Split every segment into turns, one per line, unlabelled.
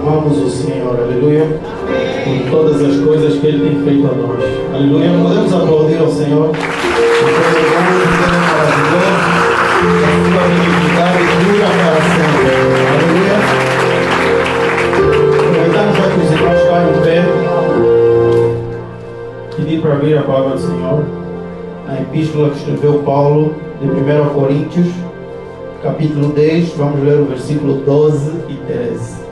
amamos o Senhor, aleluia, por todas as coisas que Ele tem feito a nós. Aleluia. Podemos aplaudir ao Senhor por todo o bom e maravilhoso, a sua benignidade dura para sempre. Aleluia. Aproveitamos já que os irmãos estão em pé, pedir para abrir a palavra do Senhor na epístola que escreveu Paulo de 1 Coríntios, capítulo 10, vamos ler o versículo 12 e 13.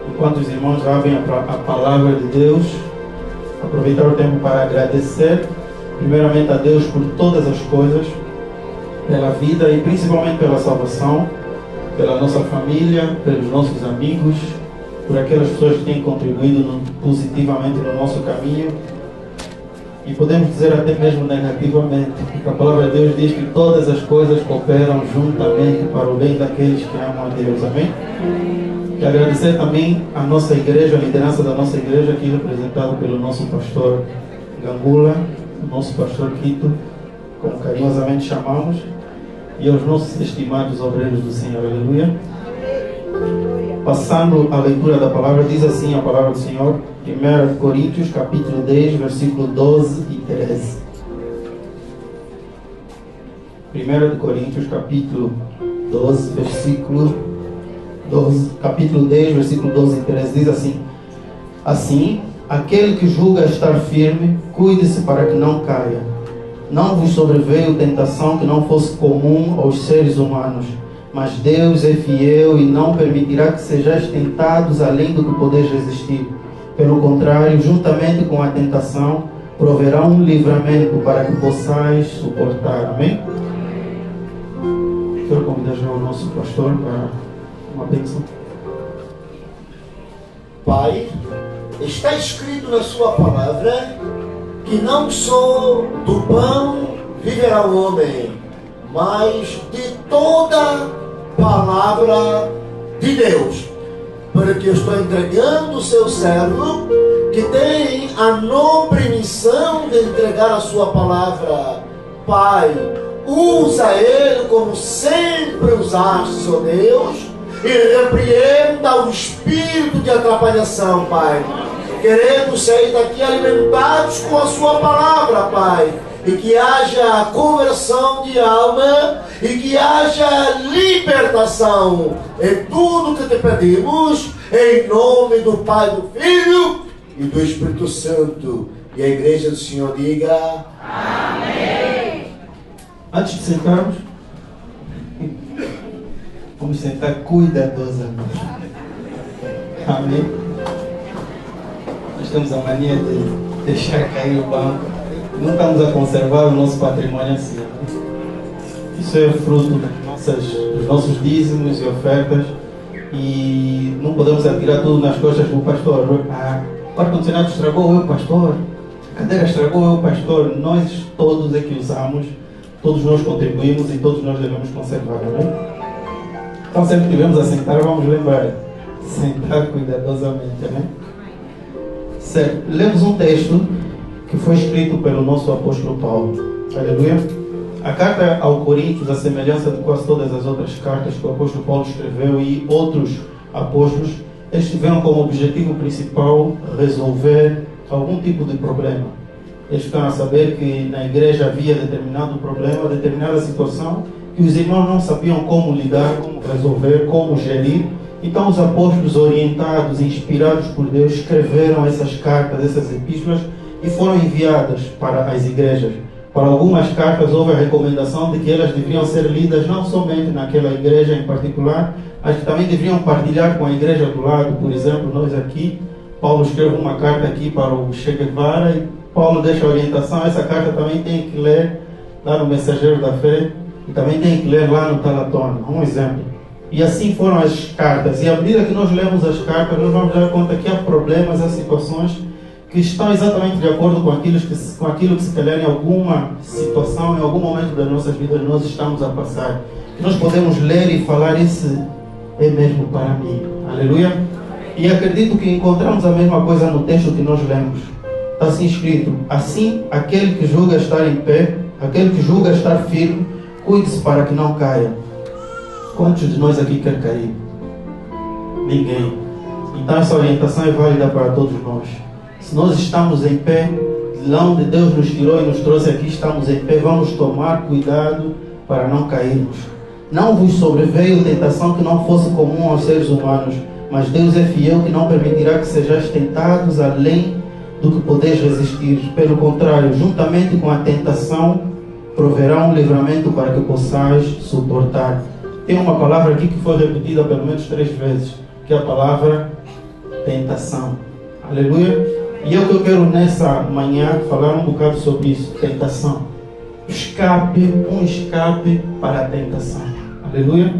Enquanto os irmãos abrem a palavra de Deus, aproveitar o tempo para agradecer, primeiramente a Deus por todas as coisas, pela vida e principalmente pela salvação, pela nossa família, pelos nossos amigos, por aquelas pessoas que têm contribuído positivamente no nosso caminho. E podemos dizer até mesmo negativamente, porque a palavra de Deus diz que todas as coisas cooperam juntamente para o bem daqueles que amam a Deus. Amém? E agradecer também a nossa igreja, a liderança da nossa igreja, aqui representada pelo nosso pastor Gangula, o nosso pastor Quito, como carinhosamente chamamos, e aos nossos estimados obreiros do Senhor. Aleluia. Passando a leitura da palavra, diz assim a palavra do Senhor, 1 Coríntios, capítulo 10, versículo 12 e 13. 1 Coríntios, capítulo 12, versículo 12, capítulo 10, versículo 12 e 13, diz assim: Assim, aquele que julga estar firme, cuide-se para que não caia. Não vos sobreveio tentação que não fosse comum aos seres humanos, mas Deus é fiel e não permitirá que sejais tentados além do que podeis resistir. Pelo contrário, juntamente com a tentação, proverá um livramento para que possais suportar. Amém? Quero convidar já o nosso pastor para uma bênção.
Pai, está escrito na sua palavra que não só do pão viverá o homem, mas de toda palavra de Deus. Porque eu estou entregando o seu servo, que tem a nobre missão de entregar a sua palavra. Pai, usa ele como sempre usaste, ó Deus, e repreenda o espírito de atrapalhação, Pai. Queremos sair daqui alimentados com a sua palavra, Pai, e que haja conversão de alma e que haja libertação. É tudo que te pedimos, em nome do Pai, do Filho e do Espírito Santo. E a igreja do Senhor diga amém.
Antes de sentarmos, vamos sentar cuidadosamente. Amém. Nós temos a mania de deixar cair o banco. Não estamos a conservar o nosso patrimônio assim. Isso é fruto dos nossos dízimos e ofertas, e não podemos atirar tudo nas costas do pastor. O ar-condicionado estragou, eu pastor. A cadeira estragou, eu pastor. Nós todos é que usamos, todos nós contribuímos e todos nós devemos conservar. Amém? Então sempre que estivermos a sentar, vamos lembrar, sentar cuidadosamente. Amém? Certo, lemos um texto que foi escrito pelo nosso apóstolo Paulo. Aleluia. A carta ao Coríntios, a semelhança de quase todas as outras cartas que o apóstolo Paulo escreveu e outros apóstolos, eles tiveram como objetivo principal resolver algum tipo de problema. Eles ficaram a saber que na igreja havia determinado problema, determinada situação, que os irmãos não sabiam como lidar, como resolver, como gerir. Então os apóstolos, orientados e inspirados por Deus, escreveram essas cartas, essas epístolas, e foram enviadas para as igrejas. Para algumas cartas houve a recomendação de que elas deveriam ser lidas não somente naquela igreja em particular, mas que também deveriam partilhar com a igreja do lado. Por exemplo, nós aqui, Paulo escreve uma carta aqui para o Che Guevara e Paulo deixa a orientação, essa carta também tem que ler lá no Mensageiro da Fé e também tem que ler lá no Talatona, um exemplo. E assim foram as cartas, e à medida que nós lemos as cartas, nós vamos dar conta que há problemas, há situações que estão exatamente de acordo com aquilo que se calhar em alguma situação, em algum momento das nossas vidas nós estamos a passar. Que nós podemos ler e falar, esse é mesmo para mim. Aleluia. E acredito que encontramos a mesma coisa no texto que nós lemos. Está assim escrito: assim, aquele que julga estar em pé, aquele que julga estar firme, cuide-se para que não caia. Quantos de nós aqui quer cair? Ninguém. Então essa orientação é válida para todos nós. Se nós estamos em pé, de lá onde Deus nos tirou e nos trouxe aqui, estamos em pé, vamos tomar cuidado para não cairmos. Não vos sobreveio tentação que não fosse comum aos seres humanos, mas Deus é fiel que não permitirá que sejais tentados além do que podeis resistir. Pelo contrário, juntamente com a tentação, proverá um livramento para que possais suportar. Tem uma palavra aqui que foi repetida pelo menos 3 vezes, que é a palavra tentação. Aleluia. E é o que eu quero nessa manhã falar um bocado sobre isso, tentação. Um escape para a tentação. Aleluia.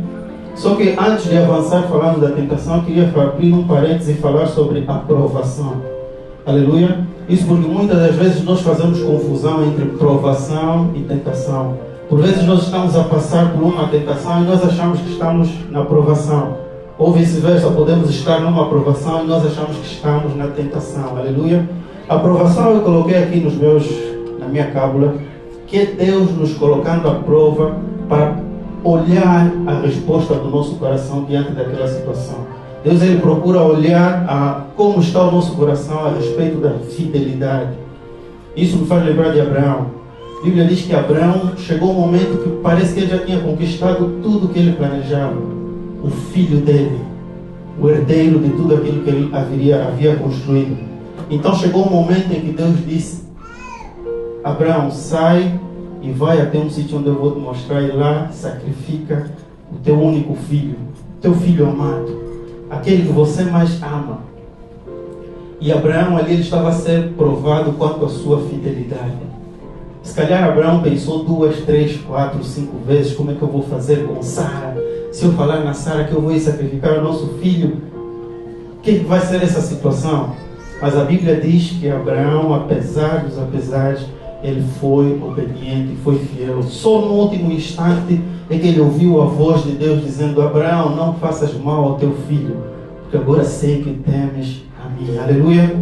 Só que antes de avançar falando da tentação, eu queria abrir um parênteses e falar sobre a provação. Aleluia. Isso porque muitas das vezes nós fazemos confusão entre provação e tentação. Por vezes nós estamos a passar por uma tentação e nós achamos que estamos na provação. Ou vice-versa, podemos estar numa provação e nós achamos que estamos na tentação. Aleluia. A provação eu coloquei aqui na minha cábula, que é Deus nos colocando à prova para olhar a resposta do nosso coração diante daquela situação. Deus ele procura olhar como está o nosso coração a respeito da fidelidade. Isso me faz lembrar de Abraão. A Bíblia diz que Abraão chegou um momento que parece que ele já tinha conquistado tudo o que ele planejava. O filho dele, o herdeiro de tudo aquilo que ele havia construído. Então chegou um momento em que Deus disse: Abraão, sai e vai até um sítio onde eu vou te mostrar, e lá sacrifica o teu único filho, o teu filho amado, aquele que você mais ama. E Abraão ali ele estava a ser provado quanto à sua fidelidade. Se calhar Abraão pensou 2, 3, 4, 5 vezes: como é que eu vou fazer com Sara? Se eu falar na Sara que eu vou sacrificar o nosso filho, o que vai ser essa situação? Mas a Bíblia diz que Abraão, apesar dos apesares, ele foi obediente, foi fiel. Só no último instante é que ele ouviu a voz de Deus dizendo: Abraão, não faças mal ao teu filho, porque agora sei que temes a mim. Aleluia.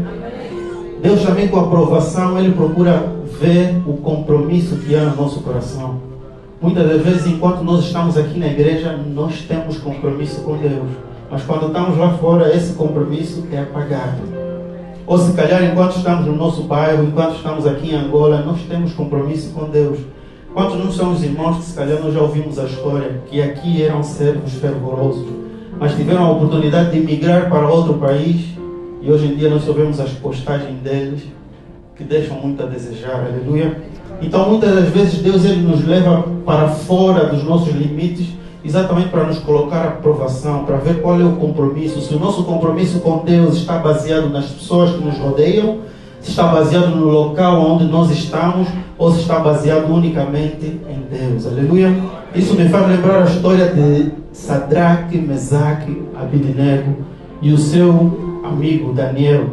Deus também, com a aprovação, ele procura ver o compromisso que há no nosso coração. Muitas das vezes, enquanto nós estamos aqui na igreja, nós temos compromisso com Deus. Mas quando estamos lá fora, esse compromisso é apagado. Ou se calhar, enquanto estamos no nosso bairro, enquanto estamos aqui em Angola, nós temos compromisso com Deus. Quantos não somos irmãos que se calhar nós já ouvimos a história, que aqui eram servos fervorosos, mas tiveram a oportunidade de migrar para outro país, e hoje em dia nós só vemos as postagens deles, que deixam muito a desejar. Aleluia. Então muitas das vezes Deus ele nos leva para fora dos nossos limites, exatamente para nos colocar à provação, para ver qual é o compromisso. Se o nosso compromisso com Deus está baseado nas pessoas que nos rodeiam, se está baseado no local onde nós estamos, ou se está baseado unicamente em Deus. Aleluia. Isso me faz lembrar a história de Sadraque, Mesaque, Abednego e o seu amigo Daniel.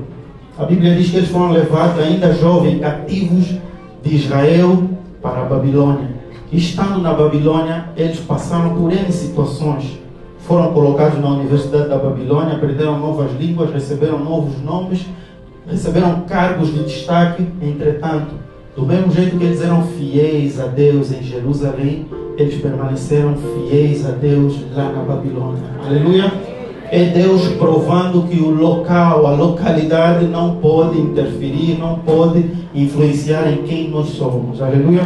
A Bíblia diz que eles foram levados ainda jovens, cativos de Israel para a Babilônia. E estando na Babilônia, eles passaram por N situações. Foram colocados na Universidade da Babilônia, aprenderam novas línguas, receberam novos nomes, receberam cargos de destaque. Entretanto, do mesmo jeito que eles eram fiéis a Deus em Jerusalém, eles permaneceram fiéis a Deus lá na Babilônia. Aleluia! É Deus provando que o local, a localidade não pode interferir, não pode influenciar em quem nós somos. Aleluia!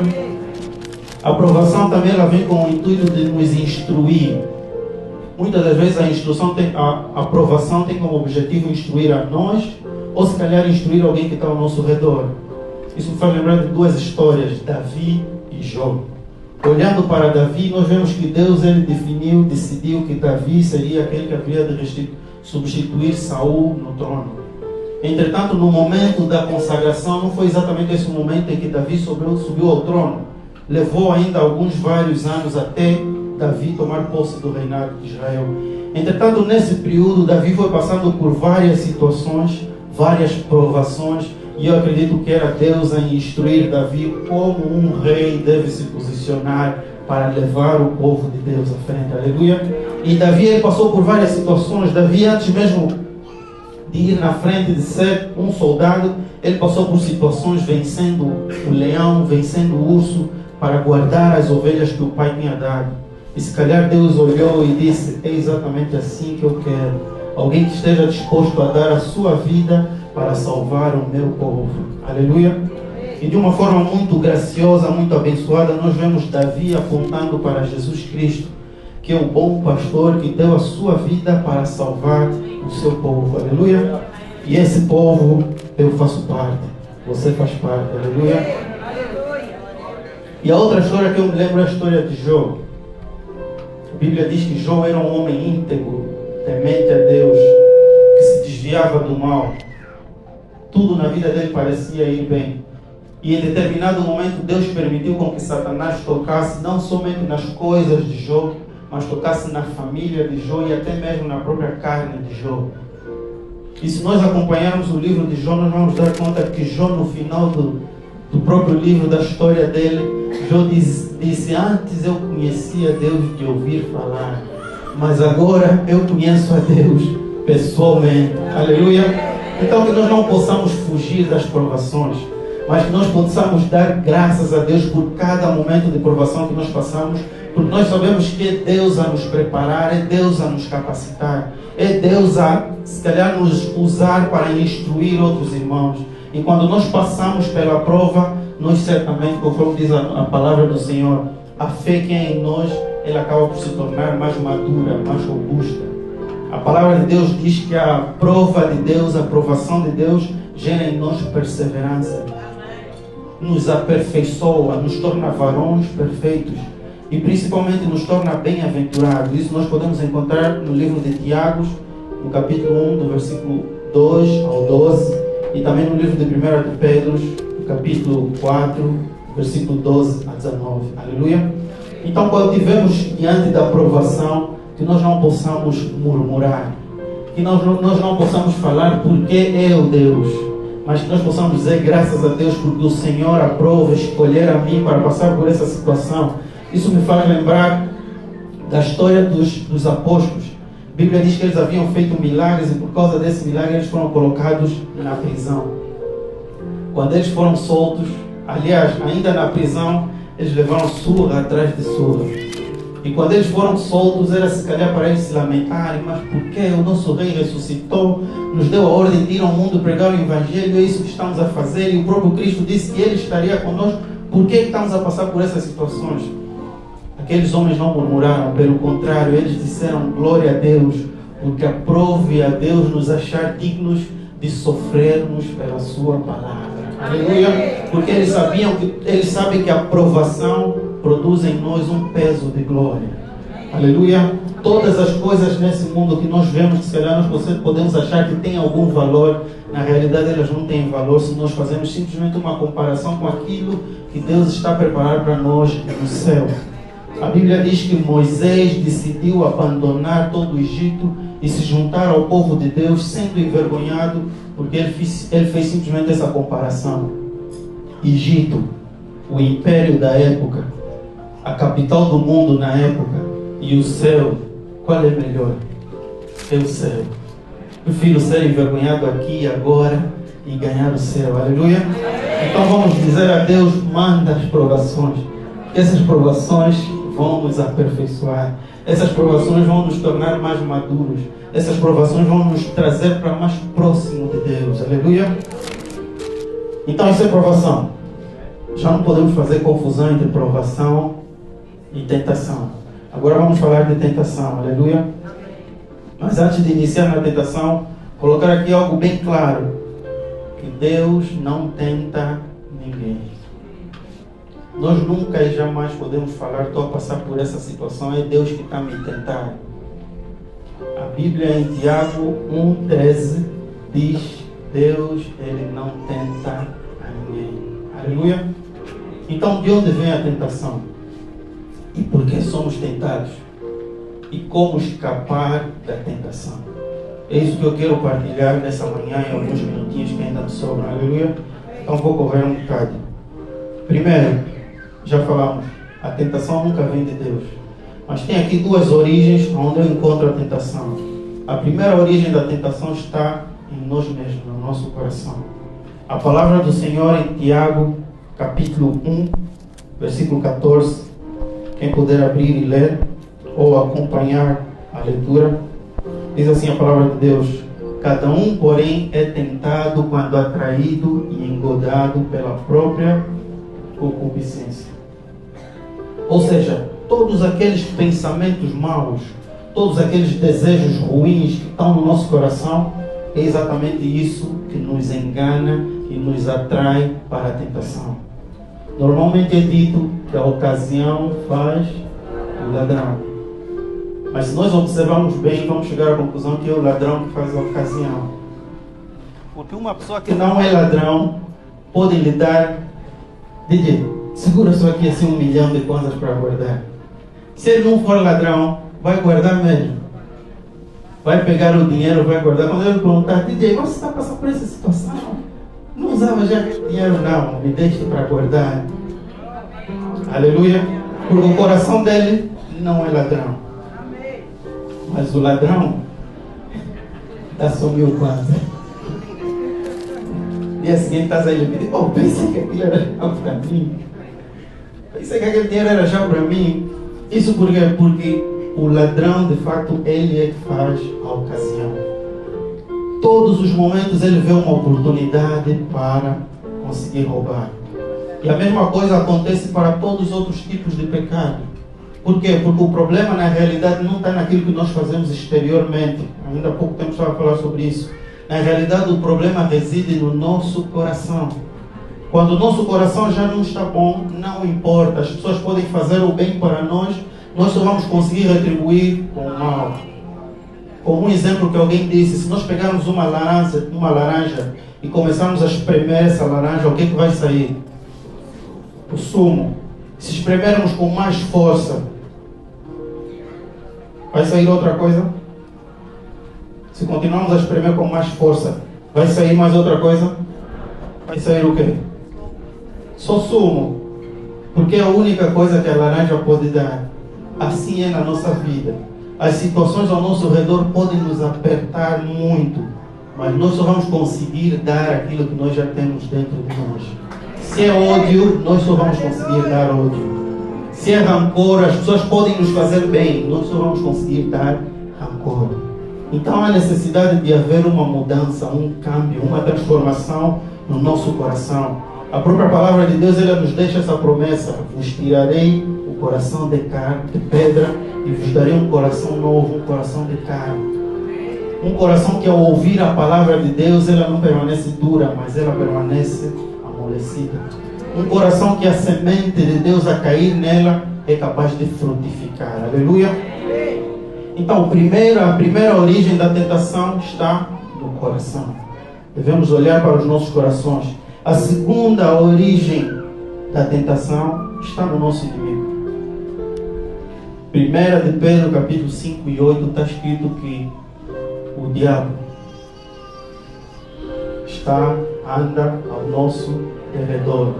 A aprovação também ela vem com o intuito de nos instruir. Muitas das vezes a aprovação tem como objetivo instruir a nós, ou se calhar instruir alguém que está ao nosso redor. Isso me faz lembrar de 2 histórias, Davi e Jó. Olhando para Davi, nós vemos que Deus ele decidiu que Davi seria aquele que haveria de substituir Saul no trono. Entretanto, no momento da consagração, não foi exatamente esse momento em que Davi subiu ao trono. Levou ainda vários anos até Davi tomar posse do reinado de Israel. Entretanto, nesse período, Davi foi passando por várias situações, várias provações, e eu acredito que era Deus a instruir Davi como um rei deve se posicionar para levar o povo de Deus à frente. Aleluia! E Davi ele passou por várias situações. Davi, antes mesmo de ir na frente, de ser um soldado, ele passou por situações vencendo o leão, vencendo o urso, para guardar as ovelhas que o pai tinha dado. E se calhar Deus olhou e disse: é exatamente assim que eu quero Alguém que esteja disposto a dar a sua vida para salvar o meu povo. Aleluia. E de uma forma muito graciosa, muito abençoada, nós vemos Davi apontando para Jesus Cristo, que é o bom pastor que deu a sua vida para salvar o seu povo. Aleluia. E esse povo eu faço parte. Você faz parte. Aleluia. E a outra história que eu me lembro é a história de Jó. A Bíblia diz que Jó era um homem íntegro, temente a Deus, que se desviava do mal. Tudo na vida dele parecia ir bem. E em determinado momento Deus permitiu com que Satanás tocasse não somente nas coisas de Jó, mas tocasse na família de Jó e até mesmo na própria carne de Jó. E se nós acompanharmos o livro de Jó, nós vamos dar conta que Jó, no final do próprio livro, da história dele, Jó disse: antes eu conhecia Deus de ouvir falar, mas agora eu conheço a Deus pessoalmente. Aleluia. Então que nós não possamos fugir das provações, mas que nós possamos dar graças a Deus por cada momento de provação que nós passamos, porque nós sabemos que é Deus a nos preparar, é Deus a nos capacitar, é Deus a, se calhar, nos usar para instruir outros irmãos. E quando nós passamos pela prova, nós certamente, conforme diz a palavra do Senhor, a fé que é em nós, ela acaba por se tornar mais madura, mais robusta. A palavra de Deus diz que a prova de Deus, a aprovação de Deus, gera em nós perseverança. Nos aperfeiçoa, nos torna varões perfeitos e principalmente nos torna bem-aventurados. Isso nós podemos encontrar no livro de Tiago, no capítulo 1, do versículo 2 ao 12, e também no livro de 1 de Pedro, no capítulo 4, versículo 12 a 19. Aleluia. Então, quando estivermos diante da aprovação, que nós não possamos murmurar, que nós não possamos falar porque eu, Deus, mas que nós possamos dizer graças a Deus porque o Senhor aprova escolher a mim para passar por essa situação. Isso me faz lembrar da história dos apóstolos. A Bíblia diz que eles haviam feito milagres e por causa desse milagre eles foram colocados na prisão. Quando eles foram soltos, aliás, ainda na prisão, eles levaram surra atrás de surra. E quando eles foram soltos, era se calhar para eles se lamentarem: mas por que o nosso rei ressuscitou, nos deu a ordem de ir ao mundo pregar o Evangelho, é isso que estamos a fazer, e o próprio Cristo disse que Ele estaria conosco, por que estamos a passar por essas situações? Aqueles homens não murmuraram, pelo contrário, eles disseram: glória a Deus, porque aprove a Deus nos achar dignos de sofrermos pela sua palavra. Aleluia! Porque eles sabem que a aprovação produz em nós um peso de glória. Aleluia! Todas as coisas nesse mundo que nós vemos, que se calhar nós podemos achar que tem algum valor, na realidade elas não têm valor se nós fazemos simplesmente uma comparação com aquilo que Deus está preparado para nós no céu. A Bíblia diz que Moisés decidiu abandonar todo o Egito e se juntar ao povo de Deus, sendo envergonhado, porque ele fez simplesmente essa comparação. Egito, o império da época, a capital do mundo na época, e o céu, qual é melhor? É o céu. Prefiro ser envergonhado aqui agora e ganhar o céu. Aleluia? Então vamos dizer a Deus: manda as provações. Essas provações vão nos aperfeiçoar. Essas provações vão nos tornar mais maduros. Essas provações vão nos trazer para mais próximo de Deus. Aleluia? Então essa é provação. Já não podemos fazer confusão entre provação e tentação. Agora vamos falar de tentação. Aleluia? Mas antes de iniciar na tentação, colocar aqui algo bem claro: que Deus não tenta ninguém. Nós nunca e jamais podemos falar: estou a passar por essa situação, é Deus que está a me tentar. A Bíblia em Tiago 1,13 diz: Deus, Ele não tenta a ninguém. Aleluia? Então, de onde vem a tentação? E por que somos tentados? E como escapar da tentação? É isso que eu quero partilhar nessa manhã, em alguns minutinhos que ainda me sobram. Aleluia? Então vou correr um bocado. Primeiro, já falamos, a tentação nunca vem de Deus. Mas tem aqui duas origens onde eu encontro a tentação. A primeira origem da tentação está em nós mesmos, no nosso coração. A palavra do Senhor em Tiago, capítulo 1, versículo 14. Quem puder abrir e ler, ou acompanhar a leitura, Diz assim a palavra de Deus: cada um, porém, é tentado quando atraído e engodado pela própria concupiscência. Ou seja, todos aqueles pensamentos maus, todos aqueles desejos ruins que estão no nosso coração, é exatamente isso que nos engana e nos atrai para a tentação. Normalmente é dito que a ocasião faz o ladrão. Mas se nós observarmos bem, vamos chegar à conclusão que é o ladrão que faz a ocasião. Porque uma pessoa que não é ladrão pode lhe dar, DJ, segura só aqui assim 1 milhão de coisas para guardar. Se ele não for ladrão, vai guardar mesmo. Vai pegar o dinheiro, vai guardar. Quando ele perguntar, DJ, você está passando por essa situação? Não usava já aquele dinheiro? Não, me deixe para guardar. Aleluia. Porque o coração dele não é ladrão. Mas o ladrão assumiu quanto? Dia seguinte estás aí e diz, oh, pensei que aquilo era já para mim. Pensei que aquele dinheiro era já para mim. Isso por quê? Porque o ladrão, de fato, ele é que faz a ocasião. Todos os momentos ele vê uma oportunidade para conseguir roubar. E a mesma coisa acontece para todos os outros tipos de pecado. Por quê? Porque o problema na realidade não está naquilo que nós fazemos exteriormente. Ainda há pouco tempo estava a falar sobre isso. Na realidade o problema reside no nosso coração. Quando o nosso coração já não está bom, não importa. As pessoas podem fazer o bem para nós, nós só vamos conseguir retribuir com o mal. Como um exemplo que alguém disse, se nós pegarmos uma laranja e começarmos a espremer essa laranja, o que vai sair? O sumo. Se espremermos com mais força, vai sair outra coisa? Se continuarmos a espremer com mais força, vai sair mais outra coisa? Vai sair o quê? Só sumo. Porque é a única coisa que a laranja pode dar. Assim é na nossa vida. As situações ao nosso redor podem nos apertar muito, mas nós só vamos conseguir dar aquilo que nós já temos dentro de nós. Se é ódio, nós só vamos conseguir dar ódio. Se é rancor, as pessoas podem nos fazer bem, nós só vamos conseguir dar rancor. Então há necessidade de haver uma mudança, um câmbio, uma transformação no nosso coração. A própria palavra de Deus, ela nos deixa essa promessa: vos tirarei o coração de pedra e vos darei um coração novo, um coração de carne. Um coração que ao ouvir a palavra de Deus, ela não permanece dura, mas ela permanece amolecida. Um coração que a semente de Deus a cair nela é capaz de frutificar. Aleluia. Então, a primeira origem da tentação está no coração. Devemos olhar para os nossos corações. A segunda origem da tentação está no nosso inimigo. 1 de Pedro, capítulo 5 e 8, está escrito que o diabo anda ao nosso derredor,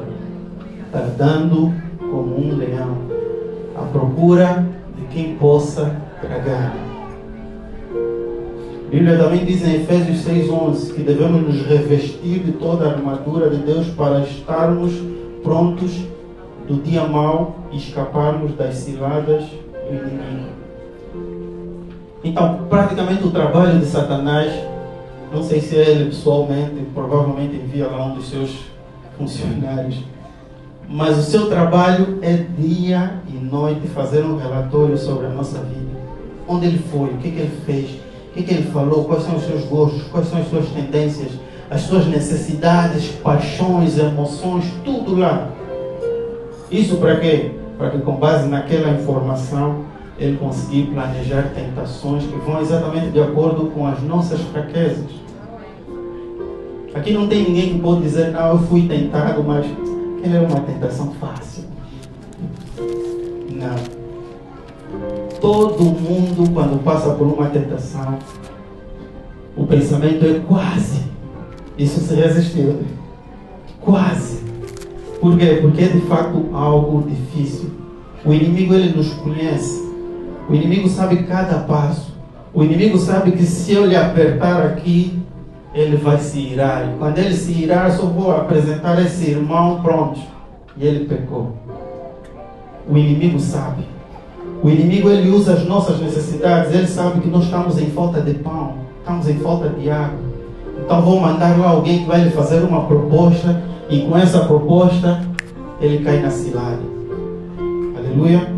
tardando como um leão, à procura de quem possa tragar. A Bíblia também diz em Efésios 6:11 que devemos nos revestir de toda a armadura de Deus para estarmos prontos do dia mau e escaparmos das ciladas do inimigo. Então, praticamente o trabalho de Satanás, não sei se ele pessoalmente, provavelmente envia lá um dos seus funcionários, mas o seu trabalho é dia e noite fazer um relatório sobre a nossa vida. Onde ele foi, o que ele fez, o que ele falou, quais são os seus gostos, quais são as suas tendências, as suas necessidades, paixões, emoções, tudo lá. Isso para quê? Para que com base naquela informação ele conseguir planejar tentações que vão exatamente de acordo com as nossas fraquezas. Aqui não tem ninguém que pode dizer, não, eu fui tentado, mas aquela é uma tentação fácil. Não. Todo mundo, quando passa por uma tentação, o pensamento é quase. Isso se resistiu. Quase. Por quê? Porque é de fato algo difícil. O inimigo, ele nos conhece. O inimigo sabe cada passo. O inimigo sabe que se eu lhe apertar aqui, ele vai se irar. E quando ele se irar, só vou apresentar esse irmão, pronto. E ele pecou. O inimigo sabe. O inimigo, ele usa as nossas necessidades. Ele sabe que nós estamos em falta de pão, estamos em falta de água. Então vou mandar lá alguém que vai lhe fazer uma proposta, e com essa proposta ele cai na cilada. Aleluia.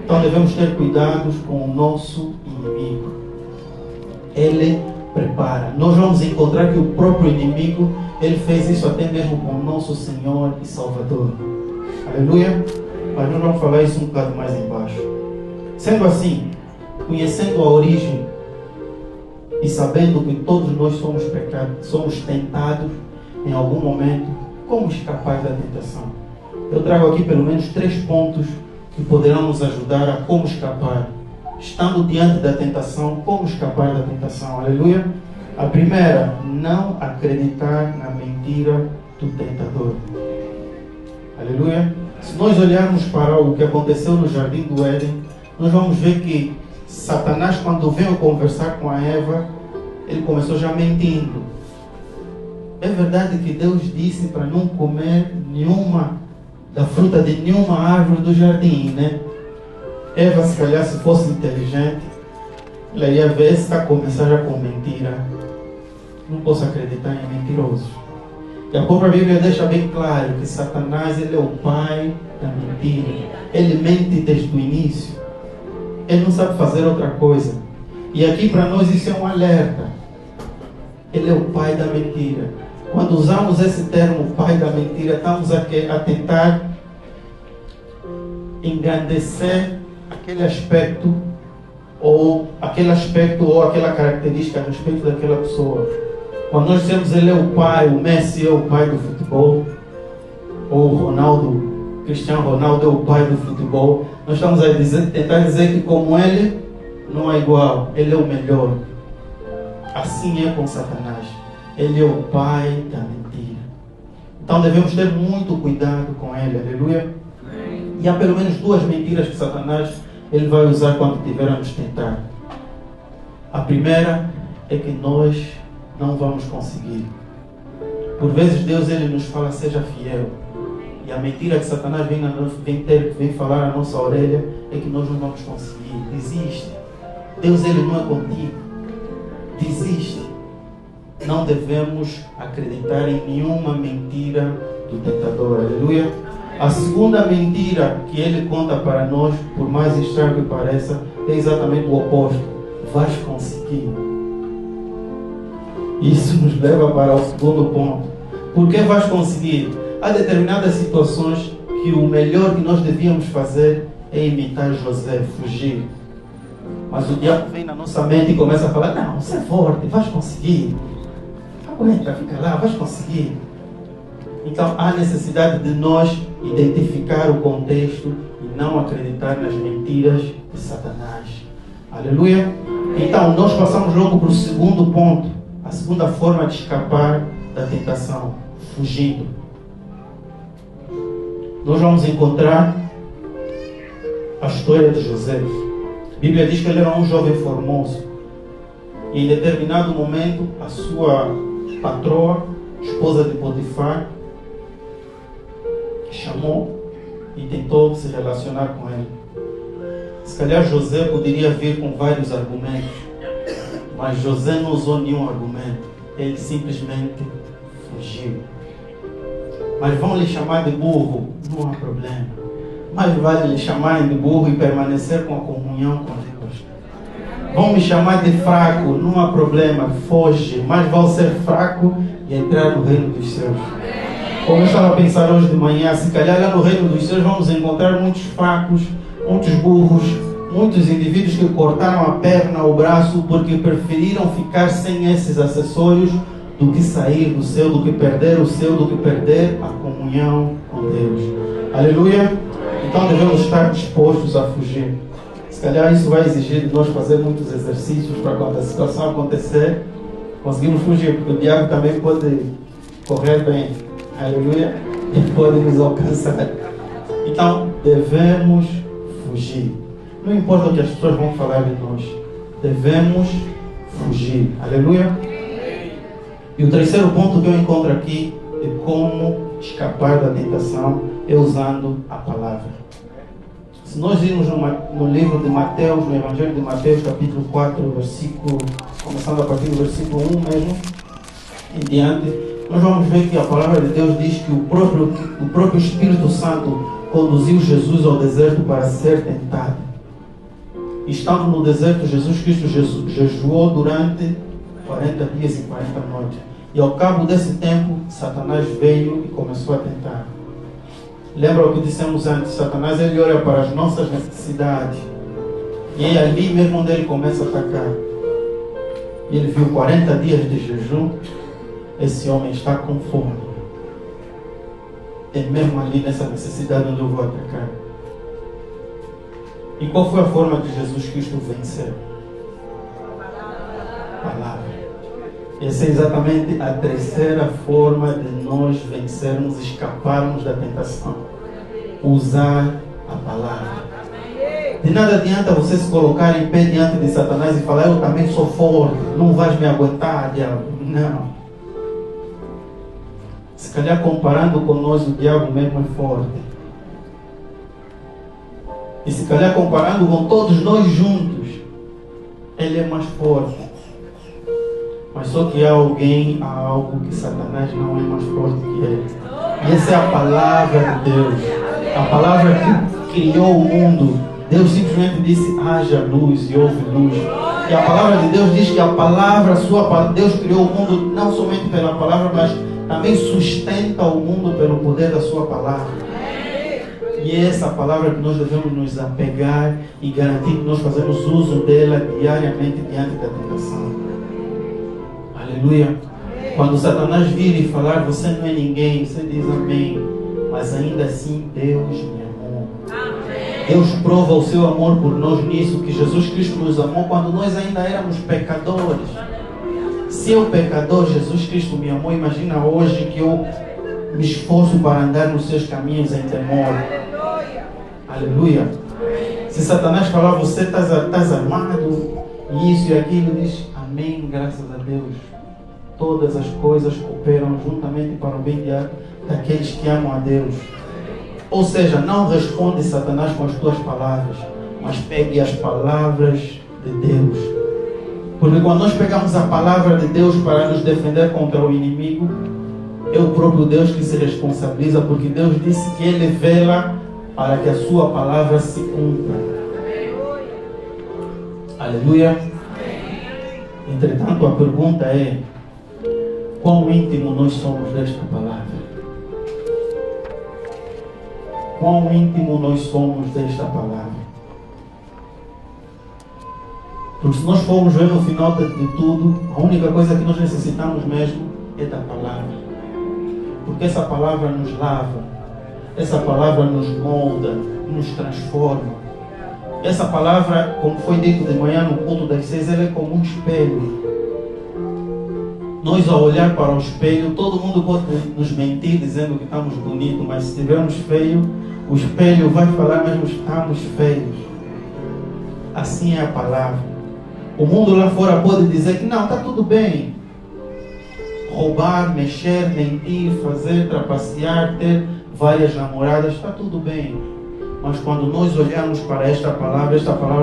Então devemos ter cuidados com o nosso inimigo. Ele prepara. Nós vamos encontrar que o próprio inimigo, ele fez isso até mesmo com o nosso Senhor e Salvador. Aleluia. Mas nós vamos falar isso um bocado mais embaixo. Sendo assim, conhecendo a origem e sabendo que todos nós somos pecados, somos tentados em algum momento, como escapar da tentação? Eu trago aqui pelo menos 3 pontos que poderão nos ajudar a como escapar. Estando diante da tentação, como escapar da tentação? Aleluia. A primeira, não acreditar na mentira do tentador. Aleluia. Se nós olharmos para o que aconteceu no Jardim do Éden, nós vamos ver que Satanás, quando veio conversar com a Eva, ele começou já mentindo. É verdade que Deus disse para não comer da fruta de nenhuma árvore do jardim, né? Eva, se calhar, se fosse inteligente, ela ia ver se está a começar já com mentira. Não posso acreditar em mentirosos. E a própria Bíblia deixa bem claro que Satanás, ele é o pai da mentira. Ele mente desde o início. Ele não sabe fazer outra coisa. E aqui para nós isso é um alerta. Ele é o pai da mentira. Quando usamos esse termo pai da mentira, estamos a tentar engrandecer aquele aspecto ou aquela característica a respeito daquela pessoa. Quando nós dizemos ele é o pai, o Messi é o pai do futebol, ou o Cristiano Ronaldo é o pai do futebol, nós estamos a tentar dizer que como ele não é igual, ele é o melhor. Assim é com Satanás. Ele é o pai da mentira. Então devemos ter muito cuidado com ele. Aleluia. E há pelo menos 2 mentiras que Satanás ele vai usar quando tiver a nos tentar. A primeira é que nós não vamos conseguir. Por vezes Deus ele nos fala, seja fiel. E a mentira que Satanás vem falar à nossa orelha é que nós não vamos conseguir. Desiste. Deus ele não é contigo. Desiste. Não devemos acreditar em nenhuma mentira do tentador. Aleluia. A segunda mentira que ele conta para nós, por mais estranho que pareça, é exatamente o oposto. Vais conseguir. Isso nos leva para o segundo ponto. Por que vais conseguir? Há determinadas situações que o melhor que nós devíamos fazer é imitar José, fugir. Mas o diabo vem na nossa mente e começa a falar, não, você é forte, vais conseguir. Aguenta, fica lá, vais conseguir. Então há necessidade de nós identificar o contexto e não acreditar nas mentiras de Satanás. Aleluia. Então nós passamos logo para o segundo ponto. A segunda forma de escapar da tentação, fugindo. Nós vamos encontrar a história de José. A Bíblia diz que ele era um jovem formoso. E em determinado momento, a sua patroa, esposa de Potifar, chamou e tentou se relacionar com ele. Se calhar José poderia vir com vários argumentos, mas José não usou nenhum argumento. Ele simplesmente fugiu. Mas vão lhe chamar de burro, não há problema. Mas vale lhe chamarem de burro e permanecer com a comunhão com Deus. Vão me chamar de fraco, não há problema, foge. Mas vão ser fraco e entrar no reino dos céus. Como eu estava a pensar hoje de manhã, se calhar lá no reino dos céus vamos encontrar muitos fracos, muitos burros, muitos indivíduos que cortaram a perna ou o braço porque preferiram ficar sem esses acessórios do que sair do céu, do que perder o céu, do que perder a comunhão com Deus. Aleluia! Então devemos estar dispostos a fugir. Se calhar isso vai exigir de nós fazer muitos exercícios para quando a situação acontecer, conseguimos fugir, porque o diabo também pode correr bem. Aleluia! Ele pode nos alcançar. Então devemos fugir. Não importa o que as pessoas vão falar de nós, devemos fugir. Aleluia! E o terceiro ponto que eu encontro aqui de como escapar da tentação é usando a palavra. Se Se nós irmos no livro de Mateus, no Evangelho de Mateus, capítulo 4, versículo, começando a partir do versículo 1 mesmo, em diante, nós vamos ver que a palavra de Deus diz que o próprio Espírito Santo conduziu Jesus ao deserto para ser tentado. Estando no deserto, Jesus Cristo jejuou durante 40 dias e 40 noites. E ao cabo desse tempo, Satanás veio e começou a tentar. Lembra o que dissemos antes? Satanás, ele olha para as nossas necessidades. E é ali mesmo onde ele começa a atacar. E ele viu 40 dias de jejum. Esse homem está com fome. É mesmo ali nessa necessidade onde eu vou atacar. E qual foi a forma que Jesus Cristo venceu? Palavra. Essa é exatamente a terceira forma de nós vencermos, escaparmos da tentação. Usar a palavra. De nada adianta você se colocar em pé diante de Satanás e falar: eu também sou forte, não vais me aguentar, diabo. Não. Se calhar comparando com nós, o diabo mesmo é forte. E se calhar comparando com todos nós juntos, ele é mais forte. Mas só que há algo que Satanás não é mais forte que ele. E essa é a palavra de Deus. A palavra que criou o mundo. Deus simplesmente disse: haja luz, e houve luz. E a palavra de Deus diz que a palavra, Deus criou o mundo não somente pela palavra, mas também sustenta o mundo pelo poder da sua palavra. E é essa palavra que nós devemos nos apegar e garantir que nós fazemos uso dela diariamente diante da tentação. Aleluia. Quando Satanás vir e falar: você não é ninguém, você diz amém. Mas ainda assim Deus me amou. Deus prova o seu amor por nós nisso, que Jesus Cristo nos amou quando nós ainda éramos pecadores. Se eu pecador, Jesus Cristo me amou, imagina hoje que eu me esforço para andar nos seus caminhos em temor. Aleluia. Se Satanás falar: você estás armado, isso e aquilo, diz amém, graças a Deus. Todas as coisas cooperam juntamente para o bem daqueles que amam a Deus. Ou seja, não responde Satanás com as tuas palavras, mas pegue as palavras de Deus. Porque quando nós pegamos a palavra de Deus para nos defender contra o inimigo, é o próprio Deus que se responsabiliza, porque Deus disse que Ele vela para que a sua palavra se cumpra. Aleluia. Entretanto, a pergunta é: quão íntimo nós somos desta palavra? Quão íntimo nós somos desta palavra? Porque se nós formos ver no final de tudo, a única coisa que nós necessitamos mesmo é da palavra. Porque essa palavra nos lava, essa palavra nos molda, nos transforma. Essa palavra, como foi dito de manhã no culto das 6, ela é como um espelho. Nós, ao olhar para o espelho, todo mundo pode nos mentir dizendo que estamos bonitos, mas se estivermos feios, o espelho vai falar mesmo: estamos feios. Assim é a palavra. O mundo lá fora pode dizer que não, está tudo bem. Roubar, mexer, mentir, fazer, trapacear, ter várias namoradas, está tudo bem. Mas quando nós olharmos para esta palavra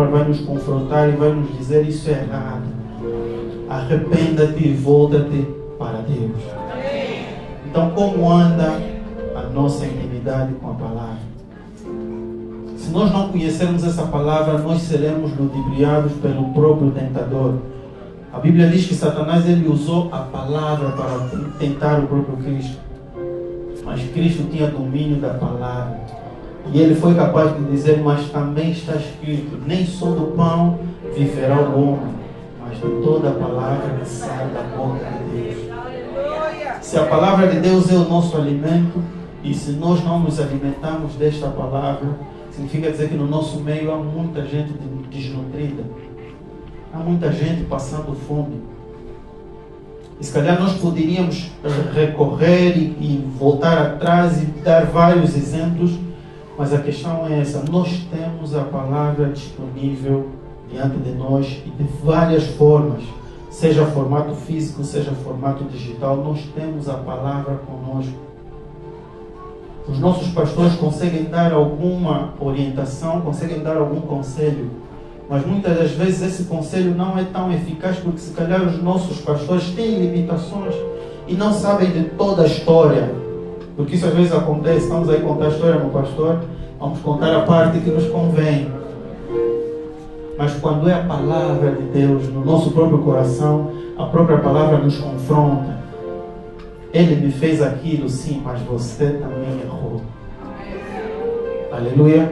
vai nos confrontar e vai nos dizer: isso é errado. Arrependa-te e volta-te para Deus. Então, como anda a nossa intimidade com a palavra? Se nós não conhecermos essa palavra, nós seremos ludibriados pelo próprio tentador. A Bíblia diz que Satanás ele usou a palavra para tentar o próprio Cristo. Mas Cristo tinha domínio da palavra. E ele foi capaz de dizer: mas também está escrito, nem só do pão viverá o homem, mas de toda a palavra que sai da boca de Deus. Se a palavra de Deus é o nosso alimento, e se nós não nos alimentarmos desta palavra, significa dizer que no nosso meio há muita gente desnutrida. Há muita gente passando fome. E se calhar nós poderíamos recorrer e voltar atrás e dar vários exemplos, mas a questão é essa: nós temos a palavra disponível diante de nós e de várias formas, seja formato físico, seja formato digital, nós temos a palavra conosco. Os nossos pastores conseguem dar alguma orientação, conseguem dar algum conselho, mas muitas das vezes esse conselho não é tão eficaz porque se calhar os nossos pastores têm limitações e não sabem de toda a história. Porque isso às vezes acontece, estamos aí a contar a história no pastor, vamos contar a parte que nos convém. Mas quando é a palavra de Deus no nosso próprio coração, a própria palavra nos confronta. Ele me fez aquilo, sim, mas você também errou. Aleluia.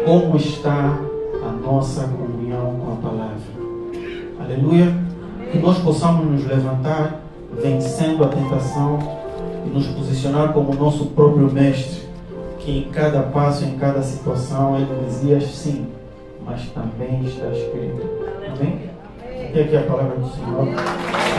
Como está a nossa comunhão com a palavra? Aleluia. Que nós possamos nos levantar, vencendo a tentação e nos posicionar como nosso próprio mestre, que em cada passo, em cada situação, ele dizia sim, mas também está escrito. Amém? Até aqui a palavra do Senhor.